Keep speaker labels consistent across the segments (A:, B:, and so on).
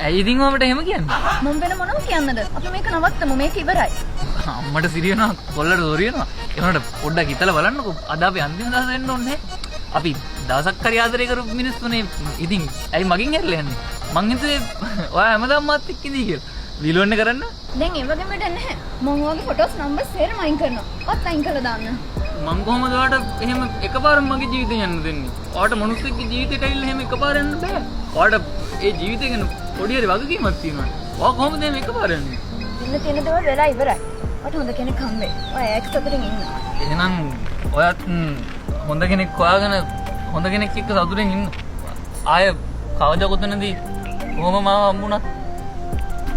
A: ඇයි ඉතින් ඔබට එහෙම කියන්නේ?
B: මම වෙන මොනව කියන්නද? අපි මේක නවත්තමු. මේක ඉවරයි.
A: අම්මට සිරියනවා කොල්ලට දොරියනවා. ඒනට පොඩ්ඩක් හිතලා බලන්නකෝ. අද අපි අන්තිම දවස් වෙන්න ඕනේ. අපි දවසක් හරි ආදරය කරපු මිනිස්සුනේ. ඉතින් ඇයි මගෙන් ඇරලා යන්නේ? මං හිතුවේ ඔයා හැමදාම මාත් එක්ක ඉඳී කියලා. විලෝන්නේ කරන්න?
B: දැන් ඒ වගේම වැඩ නැහැ. මම ඔයාගේ ෆොටෝස් නම්බර්ස් සේරම අයින් කරනවා. ඔත් අයින් කරලා දාන්න.
A: මං කොහොමද ඔයාලට එහෙම එකපාරම මගේ ජීවිතේ යන්න දෙන්නේ? ඔයාලට මනුස්සයෙක්ගේ ජීවිතේට ඇවිල්ලා එහෙම එකපාර යන්න බෑ. ඔයාලට ඒ ජීවිතේ ගැන පොඩි හරි වගකීමක් තියෙනවා. ඔයා කොහොමද එහෙම එකපාර යන්නේ?
B: ඉන්න තියෙන දේවල් වෙලා ඉවරයි. ඔයාට හොඳ කෙනෙක් හම්බෙයි. ඔයා ඒක සතුටින් ඉන්න.
A: එහෙනම් ඔයත් හොඳ කෙනෙක් හොයාගෙන හොඳ කෙනෙක් එක්ක සතුටින් ඉන්න. ආය කවදා කොතනදී කොහොම මාව හම්බුණත්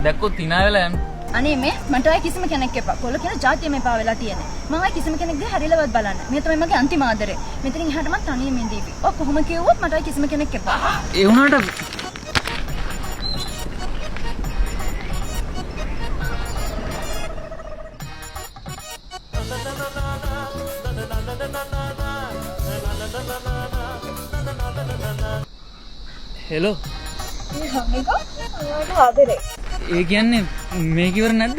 A: දැක්කොත් hina වෙලා යන්න.
B: අනේ මේ මට ඔය කිසිම කෙනෙක් එපා. කොල්ල කියන જાතිය මේපා වෙලා තියෙන්නේ. මම ඔය කිසිම කෙනෙක් දිහා හැරිලවත් බලන්න. මේ තමයි මගේ අන්තිම ආදරේ. මෙතනින් එහාට මම තනියම ඉඳීවි. ඔය කොහොම කිව්වොත් මට ඔය කිසිම කෙනෙක් එපා.
A: ඒ වුණාට හෙලෝ ඒ කියන්නේ මේක ඉවර නැද්ද?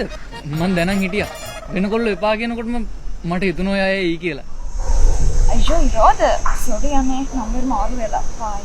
A: මං දැනන් හිටියා. වෙනකොල්ල එපා කියනකොටම මට හිතුණා ඔය අය එයි කියලා.
B: අයියෝ ඉරෝද සෝරි අනේ නම්බර් මාරු වෙලා. බයි.